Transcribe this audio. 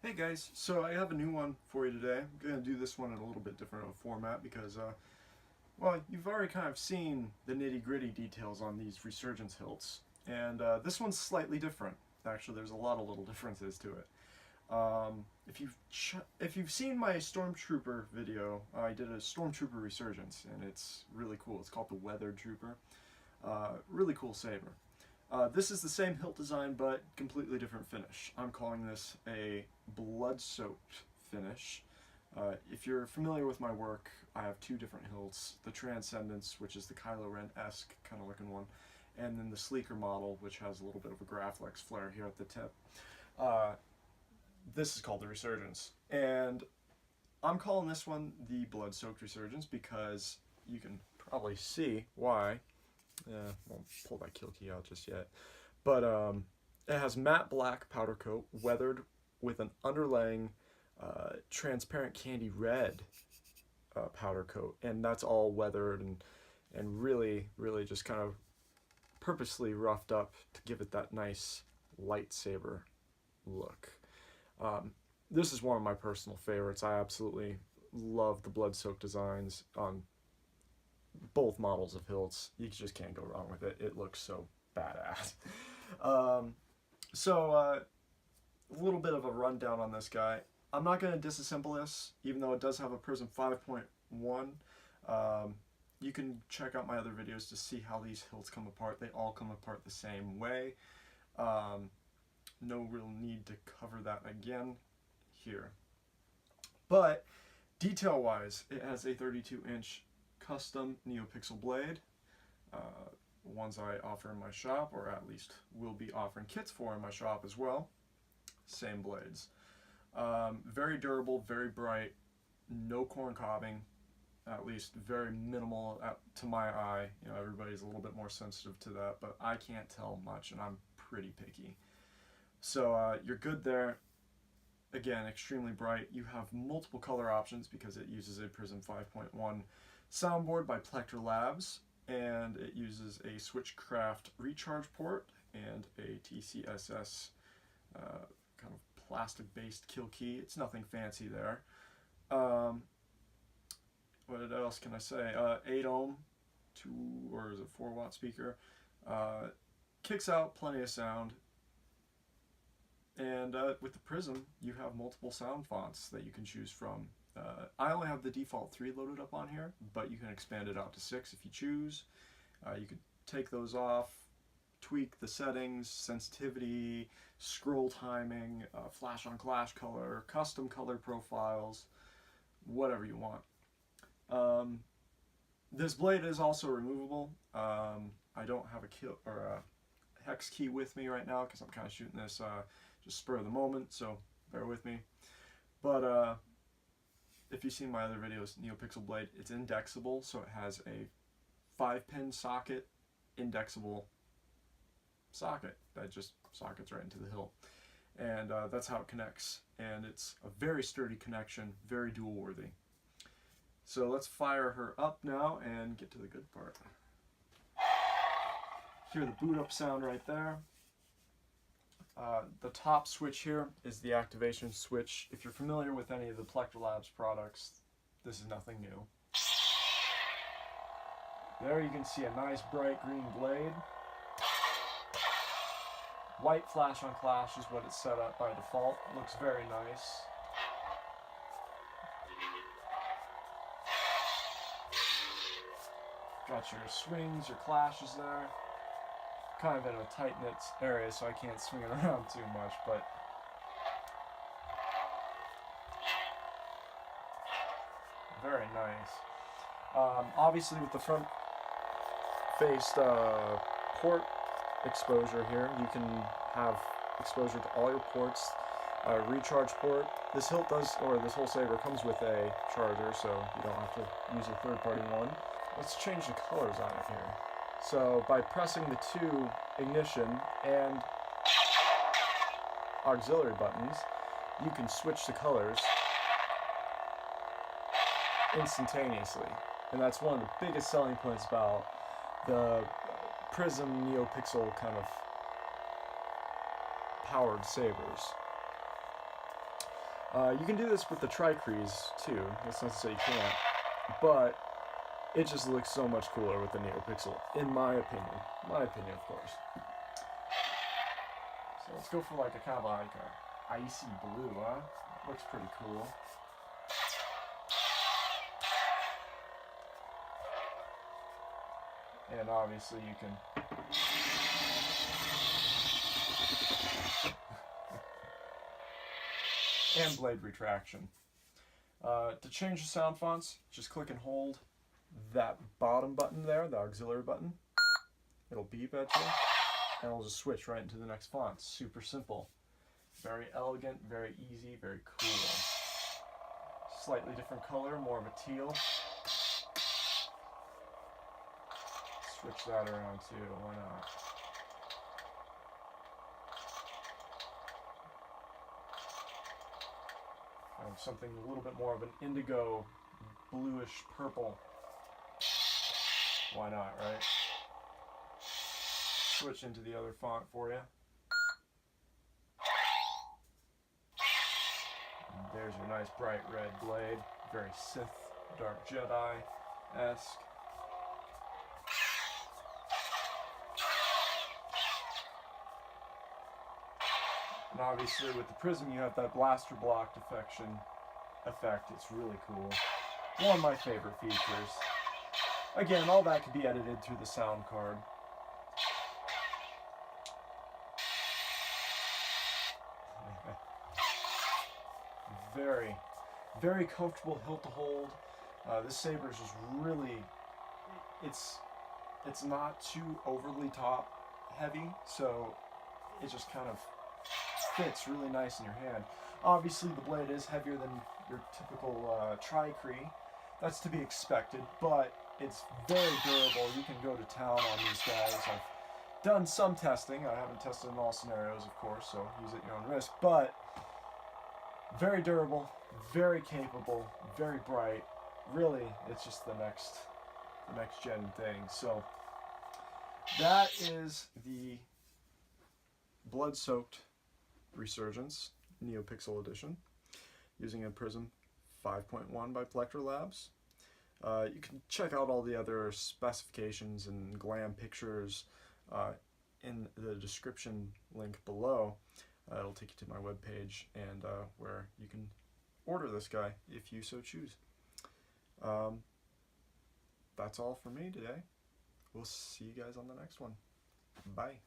Hey guys, so I have a new one for you today. I'm going to do this one in a little bit different of a format because, well, you've already kind of seen the nitty-gritty details on these Resurgence hilts. And this one's slightly different. Actually, there's a lot of little differences to it. If you've seen my Stormtrooper video, I did a Stormtrooper Resurgence, and it's really cool. It's called the Weathered Trooper. Really cool saber. This is the same hilt design, but completely different finish. I'm calling this a blood-soaked finish. If you're familiar with my work, I have two different hilts. The Transcendence, which is the Kylo Ren-esque kind of looking one, and then the sleeker model, which has a little bit of a Graflex flare here at the tip. This is called the Resurgence, and I'm calling this one the Blood-Soaked Resurgence because you can probably see why. Won't pull that kill key out just yet, but it has matte black powder coat weathered with an underlaying transparent candy red powder coat, and that's all weathered and really just kind of purposely roughed up to give it that nice lightsaber look. This is one of my personal favorites. I absolutely love the blood-soaked designs on both models of hilts. You just can't go wrong with it. It looks so badass. A little bit of a rundown on this guy. I'm not going to disassemble this, even though it does have a PRIZM 5.1. You can check out my other videos to see how these hilts come apart. They all come apart the same way. No real need to cover that again here. But detail-wise, it has a 32-inch custom Neopixel blade, ones I offer in my shop, or at least will be offering kits for in my shop as well. Same blades. Very durable, very bright, no corn cobbing, at least very minimal to my eye. You know, everybody's a little bit more sensitive to that, but I can't tell much, and I'm pretty picky. So you're good there. Again, extremely bright. You have multiple color options because it uses a PRIZM 5.1 soundboard by Plector Labs, and it uses a Switchcraft recharge port and a TCSS kind of plastic-based kill key. It's nothing fancy there. What else can I say? 8 ohm, 4 watt speaker. Kicks out plenty of sound. And with the PRIZM, you have multiple sound fonts that you can choose from. I only have the default 3 loaded up on here, but you can expand it out to 6 if you choose. You could take those off, tweak the settings, sensitivity, scroll timing, flash on clash color, custom color profiles, whatever you want. This blade is also removable. I don't have a hex key with me right now because I'm kind of shooting this just spur of the moment, so bear with me. But if you've seen my other videos, Neopixel blade, it's indexable, so it has a 5-pin socket, indexable socket that just sockets right into the hilt. And that's how it connects. And it's a very sturdy connection, very dual worthy. So let's fire her up now and get to the good part. Hear the boot up sound right there. The top switch here is the activation switch. If you're familiar with any of the Plector Labs products, this is nothing new. There you can see a nice bright green blade. White flash on clash is what it's set up by default. Looks very nice. Got your swings, your clashes there. Kind of in a tight-knit area, so I can't swing it around too much, but very nice. Obviously, with the front-faced port exposure here, you can have exposure to all your ports. Recharge port. This hilt does, or this whole saber comes with a charger, so you don't have to use a third-party one. Let's change the colors on it here. So by pressing the 2 ignition and auxiliary buttons, you can switch the colors instantaneously. And that's one of the biggest selling points about the PRIZM Neopixel kind of powered sabers. You can do this with the Tri-Crease too. That's not to say you can't, but it just looks so much cooler with the Neopixel, in my opinion. My opinion, of course. So let's go for like a kind of like a icy blue, huh? Looks pretty cool. And obviously you can and blade retraction. To change the sound fonts, just click and hold that bottom button there, the auxiliary button. It'll beep at you, and it'll just switch right into the next font. Super simple. Very elegant, very easy, very cool. Slightly different color, more of a teal. Switch that around too, why not? Something a little bit more of an indigo, bluish purple. Why not, right? Switch into the other font for you. And there's your nice bright red blade. Very Sith, Dark Jedi-esque. And obviously with the PRIZM you have that blaster block effect. It's really cool. One of my favorite features. Again, all that can be edited through the sound card. Very, very comfortable hilt to hold. This saber is just really, it's not too overly top heavy, so it just kind of fits really nice in your hand. Obviously the blade is heavier than your typical Tri-Crease. That's to be expected, but it's very durable. You can go to town on these guys. I've done some testing. I haven't tested in all scenarios, of course, so use it at your own risk, but very durable, very capable, very bright. Really, it's just the next gen thing. So that is the Bloodsoaked Resurgence Neopixel Edition using a PRIZM 5.1 by Plectra Labs. You can check out all the other specifications and glam pictures in the description link below. It'll take you to my webpage and where you can order this guy if you so choose. That's all for me today. We'll see you guys on the next one. Bye.